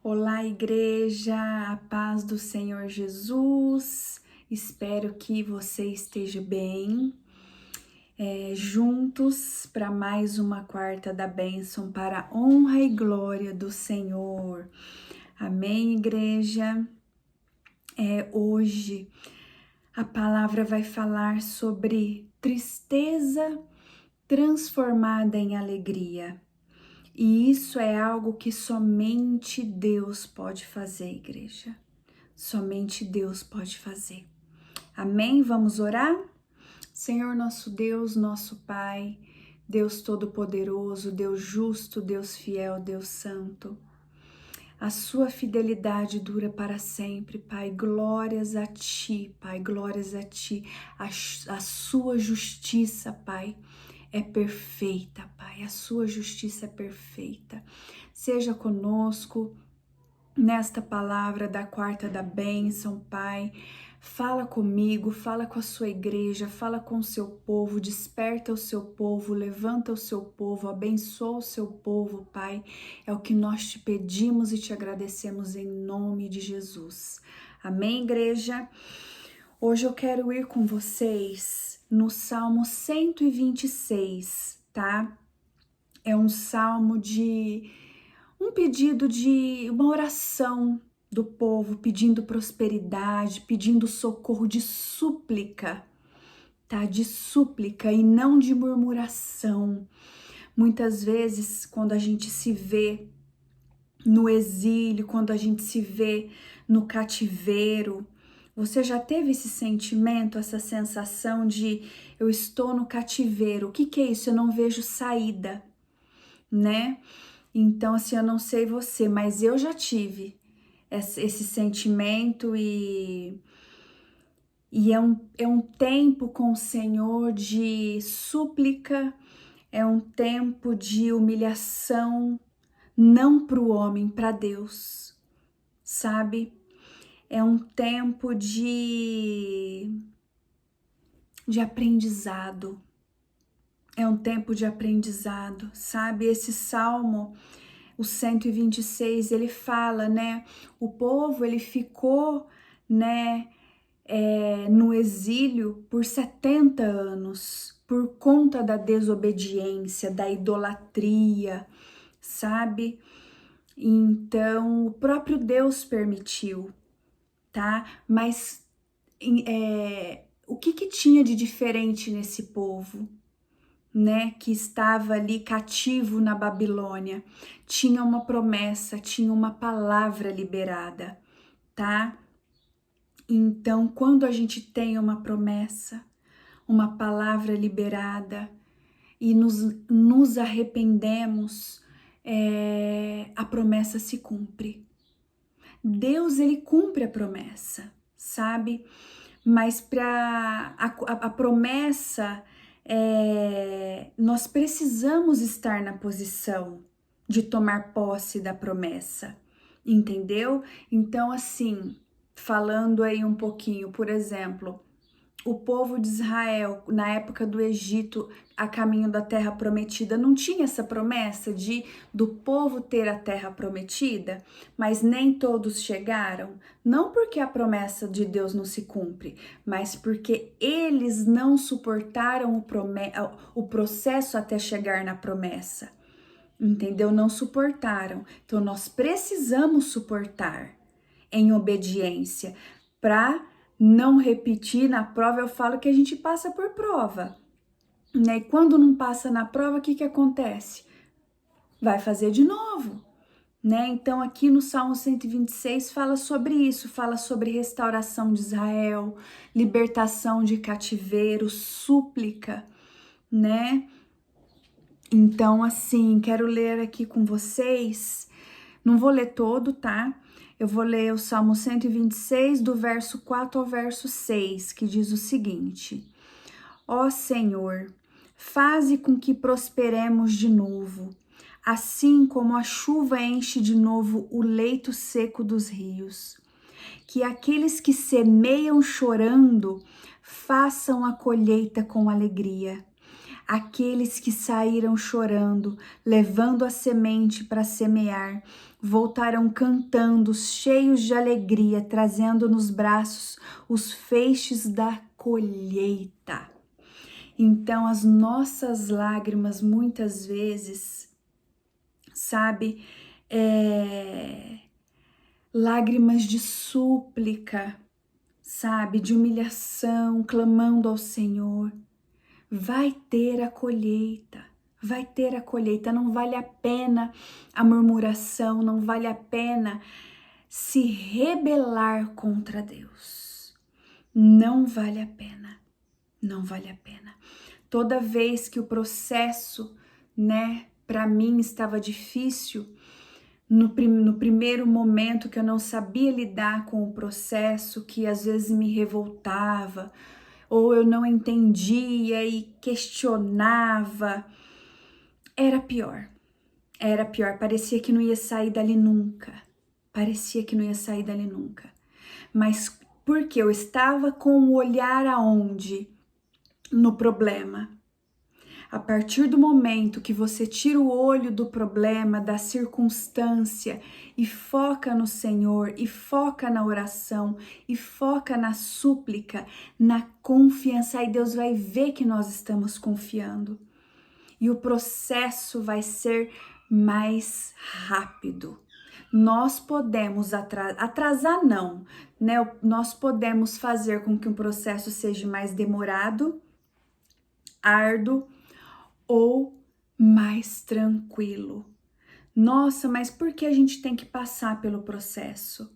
Olá, igreja, a paz do Senhor Jesus. Espero que você esteja bem. Juntos para mais uma quarta da bênção para a honra e glória do Senhor. Amém, igreja? Hoje a palavra vai falar sobre tristeza transformada em alegria. E isso é algo que somente Deus pode fazer, igreja. Somente Deus pode fazer. Amém? Vamos orar? Senhor nosso Deus, nosso Pai, Deus Todo-Poderoso, Deus justo, Deus fiel, Deus santo. A sua fidelidade dura para sempre, Pai. Glórias a Ti, Pai. Glórias a Ti. A sua justiça, Pai, é perfeita, Pai. A sua justiça é perfeita. Seja conosco nesta palavra da quarta da bênção, Pai. Fala comigo, fala com a sua igreja, fala com o seu povo, desperta o seu povo, levanta o seu povo, abençoa o seu povo, Pai. É o que nós te pedimos e te agradecemos em nome de Jesus. Amém, igreja? Hoje eu quero ir com vocês no Salmo 126, tá? É um salmo de um pedido de uma oração do povo, pedindo prosperidade, pedindo socorro, de súplica, tá? De súplica e não de murmuração. Muitas vezes, quando a gente se vê no exílio, quando a gente se vê no cativeiro, você já teve esse sentimento, essa sensação de eu estou no cativeiro? O que é isso? Eu não vejo saída, né? Então, assim, eu não sei você, mas eu já tive esse sentimento e é um tempo com o Senhor de súplica, é um tempo de humilhação, não para o homem, para Deus, sabe? É um tempo de aprendizado, é um tempo de aprendizado, sabe? Esse salmo, o 126, ele fala, né? O povo, ele ficou, né, no exílio por 70 anos, por conta da desobediência, da idolatria, sabe? Então, o próprio Deus permitiu, tá? Mas o que tinha de diferente nesse povo, né, que estava ali cativo na Babilônia? Tinha uma promessa, tinha uma palavra liberada, tá? Então, quando a gente tem uma promessa, uma palavra liberada e nos arrependemos, a promessa se cumpre. Deus, ele cumpre a promessa, sabe? Mas para a promessa, nós precisamos estar na posição de tomar posse da promessa, entendeu? Então, assim, falando aí um pouquinho, por exemplo, o povo de Israel, na época do Egito, a caminho da terra prometida, não tinha essa promessa do povo ter a terra prometida, mas nem todos chegaram, não porque a promessa de Deus não se cumpre, mas porque eles não suportaram o processo até chegar na promessa, entendeu? Não suportaram. Então nós precisamos suportar em obediência para não repetir na prova. Eu falo que a gente passa por prova, né? E quando não passa na prova, o que acontece? Vai fazer de novo, né? Então aqui no Salmo 126 fala sobre isso, fala sobre restauração de Israel, libertação de cativeiro, súplica, né? Então, assim, quero ler aqui com vocês, não vou ler todo, tá? Eu vou ler o Salmo 126, do verso 4 ao verso 6, que diz o seguinte: Ó Senhor, faze com que prosperemos de novo, assim como a chuva enche de novo o leito seco dos rios. Que aqueles que semeiam chorando façam a colheita com alegria. Aqueles que saíram chorando, levando a semente para semear, voltarão cantando, cheios de alegria, trazendo nos braços os feixes da colheita. Então, as nossas lágrimas, muitas vezes, sabe, lágrimas de súplica, sabe, de humilhação, clamando ao Senhor, vai ter a colheita. Vai ter a colheita, não vale a pena a murmuração, não vale a pena se rebelar contra Deus. Não vale a pena, não vale a pena. Toda vez que o processo, né, para mim estava difícil, no primeiro momento que eu não sabia lidar com o processo, que às vezes me revoltava, ou eu não entendia e questionava, era pior, parecia que não ia sair dali nunca, mas porque eu estava com o olhar aonde? No problema. A partir do momento que você tira o olho do problema, da circunstância e foca no Senhor, e foca na oração, e foca na súplica, na confiança, aí Deus vai ver que nós estamos confiando. E o processo vai ser mais rápido. Nós podemos atrasar não, né? Nós podemos fazer com que o processo seja mais demorado, árduo, ou mais tranquilo. Nossa, mas por que a gente tem que passar pelo processo?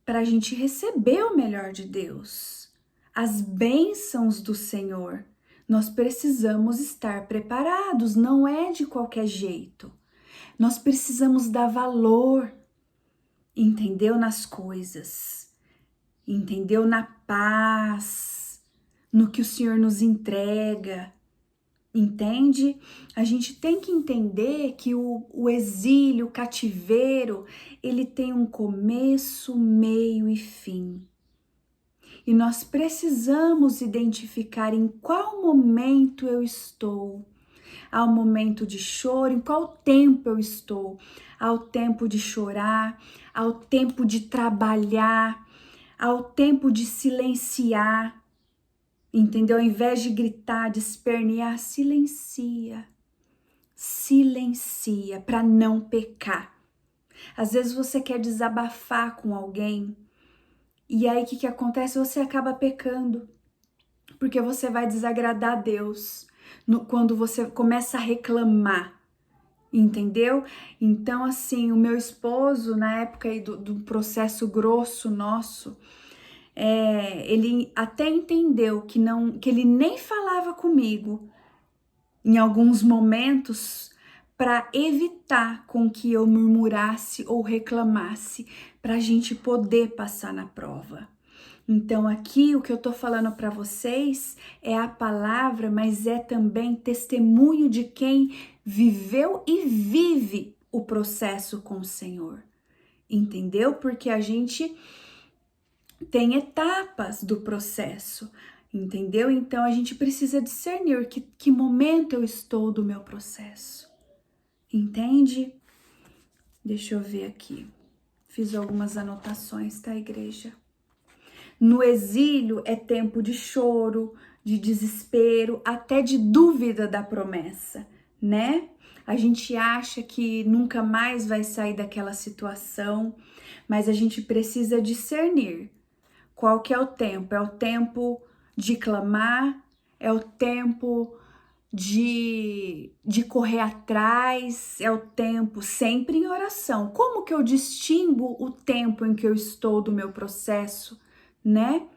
Para a gente receber o melhor de Deus, as bênçãos do Senhor. Nós precisamos estar preparados, não é de qualquer jeito. Nós precisamos dar valor, entendeu? Nas coisas, entendeu? Na paz, no que o Senhor nos entrega. Entende? A gente tem que entender que o exílio, o cativeiro, ele tem um começo, meio e fim. E nós precisamos identificar em qual momento eu estou. Há um momento de choro, em qual tempo eu estou. Há o tempo de chorar, há o tempo de trabalhar, há o tempo de silenciar. Entendeu? Ao invés de gritar, de espernear, silencia. Silencia para não pecar. Às vezes você quer desabafar com alguém e aí o que acontece? Você acaba pecando, porque você vai desagradar a Deus quando você começa a reclamar. Entendeu? Então, assim, o meu esposo, na época aí do processo grosso nosso, ele até entendeu que ele nem falava comigo em alguns momentos para evitar com que eu murmurasse ou reclamasse, para a gente poder passar na prova. Então aqui o que eu tô falando para vocês é a palavra, mas é também testemunho de quem viveu e vive o processo com o Senhor. Entendeu? Porque a gente tem etapas do processo, entendeu? Então a gente precisa discernir que momento eu estou do meu processo, entende? Deixa eu ver aqui, fiz algumas anotações, tá, igreja? No exílio é tempo de choro, de desespero, até de dúvida da promessa, né? A gente acha que nunca mais vai sair daquela situação, mas a gente precisa discernir. Qual que é o tempo? É o tempo de clamar? É o tempo de correr atrás? É o tempo sempre em oração. Como que eu distingo o tempo em que eu estou do meu processo, né?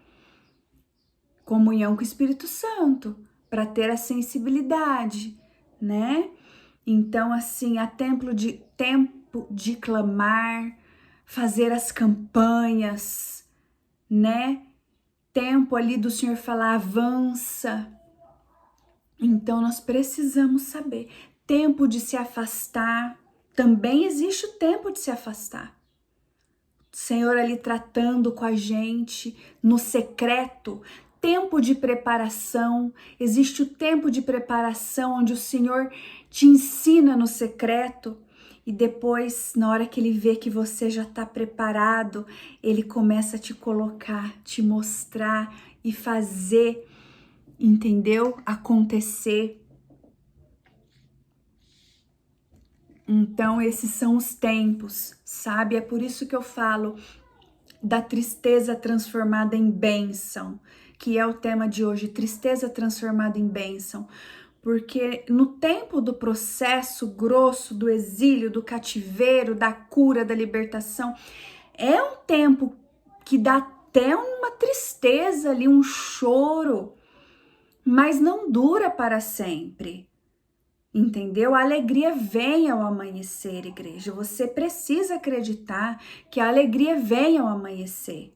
Comunhão com o Espírito Santo, para ter a sensibilidade, né? Então, assim, há tempo de clamar, fazer as campanhas, né? Tempo ali do Senhor falar, avança. Então nós precisamos saber. Tempo de se afastar. Também existe o tempo de se afastar. O Senhor ali tratando com a gente no secreto. tempo de preparação, existe o tempo de preparação onde o Senhor te ensina no secreto e depois, na hora que Ele vê que você já está preparado, Ele começa a te colocar, te mostrar e fazer, entendeu? Acontecer. Então, esses são os tempos, sabe? É por isso que eu falo da tristeza transformada em bênção, que é o tema de hoje, tristeza transformada em bênção. Porque no tempo do processo grosso, do exílio, do cativeiro, da cura, da libertação, é um tempo que dá até uma tristeza ali, um choro, mas não dura para sempre. Entendeu? A alegria vem ao amanhecer, igreja. Você precisa acreditar que a alegria vem ao amanhecer,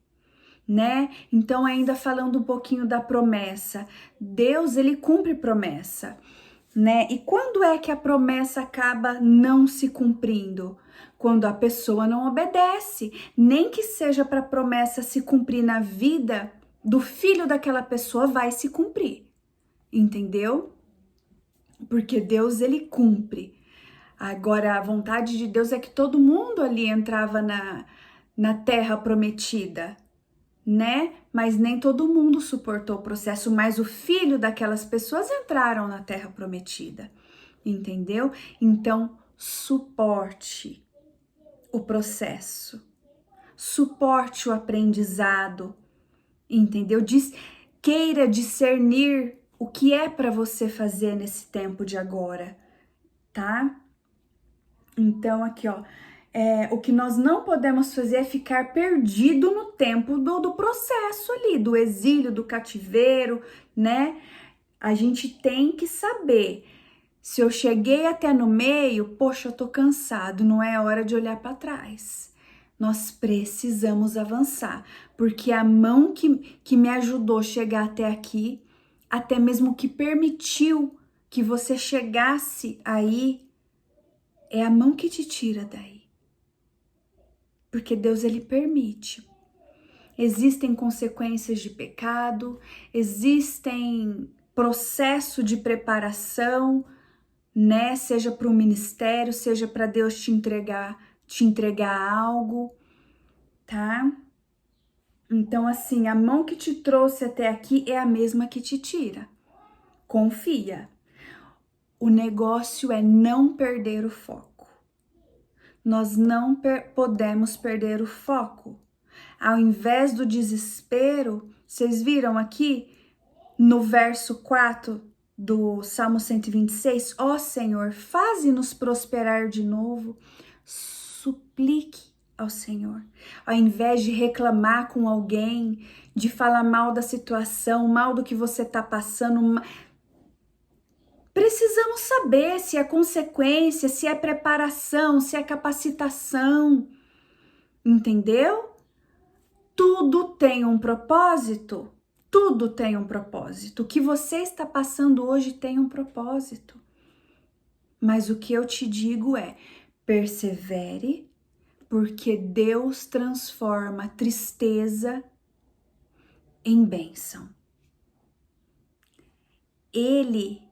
né? Então, ainda falando um pouquinho da promessa, Deus, ele cumpre promessa, né? E quando é que a promessa acaba não se cumprindo? Quando a pessoa não obedece, nem que seja para a promessa se cumprir na vida do filho daquela pessoa, vai se cumprir, entendeu? Porque Deus, ele cumpre. Agora, a vontade de Deus é que todo mundo ali entrava na terra prometida, né? Mas nem todo mundo suportou o processo, mas o filho daquelas pessoas entraram na terra prometida, entendeu? Então, suporte o processo, suporte o aprendizado, entendeu? Queira discernir o que é para você fazer nesse tempo de agora, tá? Então, aqui, ó, o que nós não podemos fazer é ficar perdido no tempo do processo ali, do exílio, do cativeiro, né? A gente tem que saber, se eu cheguei até no meio, poxa, eu tô cansado, não é hora de olhar para trás. Nós precisamos avançar, porque a mão que me ajudou a chegar até aqui, até mesmo que permitiu que você chegasse aí, é a mão que te tira daí. Porque Deus, ele permite. Existem consequências de pecado, existem processo de preparação, né? Seja para o ministério, seja para Deus te entregar algo, tá? Então, assim, a mão que te trouxe até aqui é a mesma que te tira. Confia. O negócio é não perder o foco. Nós não podemos perder o foco. Ao invés do desespero, vocês viram aqui no verso 4 do Salmo 126, ó Senhor, faze-nos prosperar de novo. Suplique ao Senhor. Ao invés de reclamar com alguém, de falar mal da situação, mal do que você está passando, precisamos saber se é consequência, se é preparação, se é capacitação, entendeu? Tudo tem um propósito, tudo tem um propósito. O que você está passando hoje tem um propósito. Mas o que eu te digo é, persevere, porque Deus transforma tristeza em bênção. Ele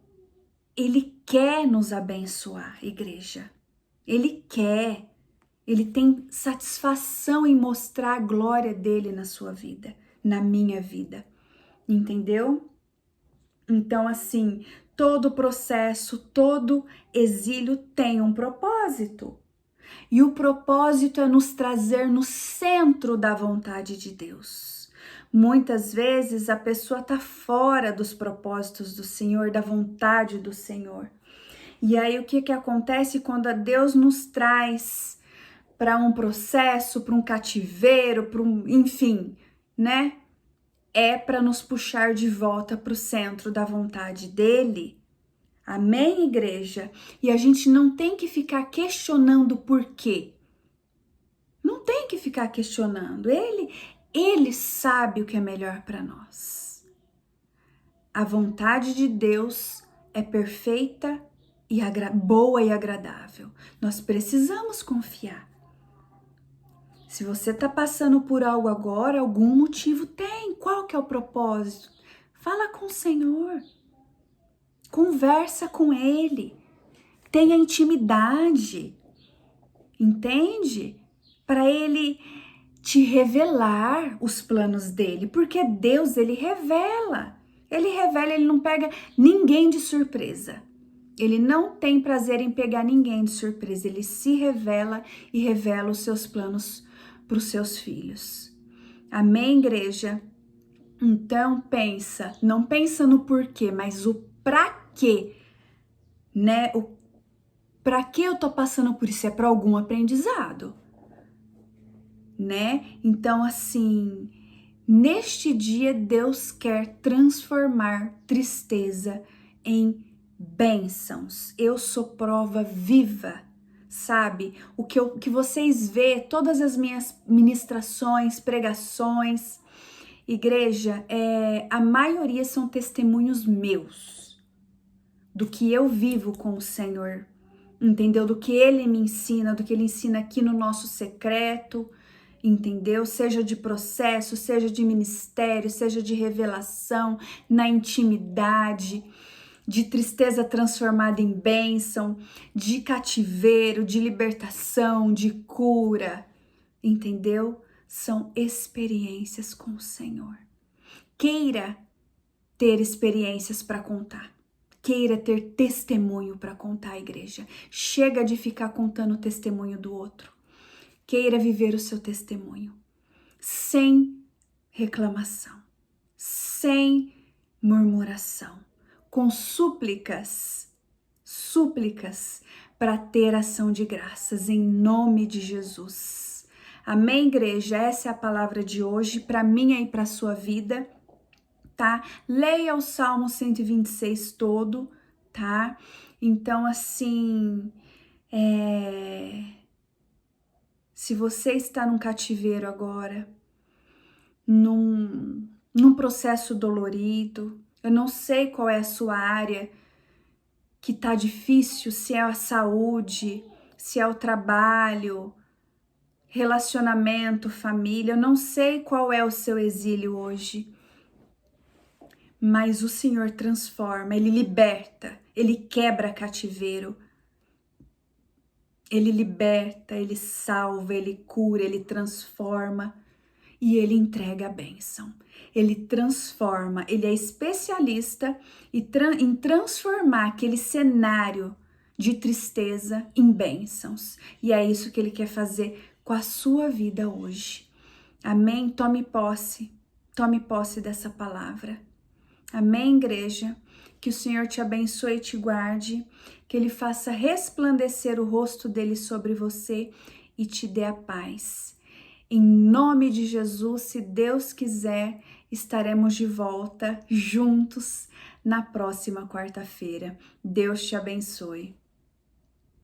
quer nos abençoar, igreja. Ele quer. Ele tem satisfação em mostrar a glória dele na sua vida, na minha vida. Entendeu? Então, assim, todo processo, todo exílio tem um propósito. E o propósito é nos trazer no centro da vontade de Deus. Muitas vezes a pessoa está fora dos propósitos do Senhor, da vontade do Senhor. E aí o que acontece quando Deus nos traz para um processo, para um cativeiro, para enfim, né? É para nos puxar de volta para o centro da vontade dele. Amém, igreja? E a gente não tem que ficar questionando por quê. Não tem que ficar questionando. Ele sabe o que é melhor para nós. A vontade de Deus é perfeita e boa e agradável. Nós precisamos confiar. Se você está passando por algo agora, algum motivo tem. Qual que é o propósito? Fala com o Senhor. Conversa com Ele. Tenha intimidade. Entende? Para Ele te revelar os planos dele, porque Deus, ele revela, ele não pega ninguém de surpresa, ele não tem prazer em pegar ninguém de surpresa, ele se revela e revela os seus planos para os seus filhos. Amém, igreja? Então não pensa no porquê, mas o pra quê, né? O pra que eu tô passando por isso? É para algum aprendizado, né? Então, assim, neste dia Deus quer transformar tristeza em bênçãos. Eu sou prova viva, sabe? O que vocês vê, todas as minhas ministrações, pregações, igreja, a maioria são testemunhos meus, do que eu vivo com o Senhor, entendeu? Do que Ele me ensina, do que Ele ensina aqui no nosso secreto, entendeu? Seja de processo, seja de ministério, seja de revelação, na intimidade, de tristeza transformada em bênção, de cativeiro, de libertação, de cura, entendeu? São experiências com o Senhor. Queira ter experiências para contar. Queira ter testemunho para contar, igreja. Chega de ficar contando o testemunho do outro. Queira viver o seu testemunho, sem reclamação, sem murmuração, com súplicas para ter ação de graças, em nome de Jesus. Amém, igreja? Essa é a palavra de hoje, para mim e para a sua vida, tá? Leia o Salmo 126 todo, tá? Então, assim, se você está num cativeiro agora, num processo dolorido, eu não sei qual é a sua área que tá difícil, se é a saúde, se é o trabalho, relacionamento, família, eu não sei qual é o seu exílio hoje, mas o Senhor transforma, Ele liberta, Ele quebra cativeiro, Ele liberta, Ele salva, Ele cura, Ele transforma e Ele entrega a bênção. Ele transforma, Ele é especialista em transformar aquele cenário de tristeza em bênçãos. E é isso que Ele quer fazer com a sua vida hoje. Amém? Tome posse dessa palavra. Amém, igreja? Que o Senhor te abençoe e te guarde, que Ele faça resplandecer o rosto dele sobre você e te dê a paz. Em nome de Jesus, se Deus quiser, estaremos de volta juntos na próxima quarta-feira. Deus te abençoe.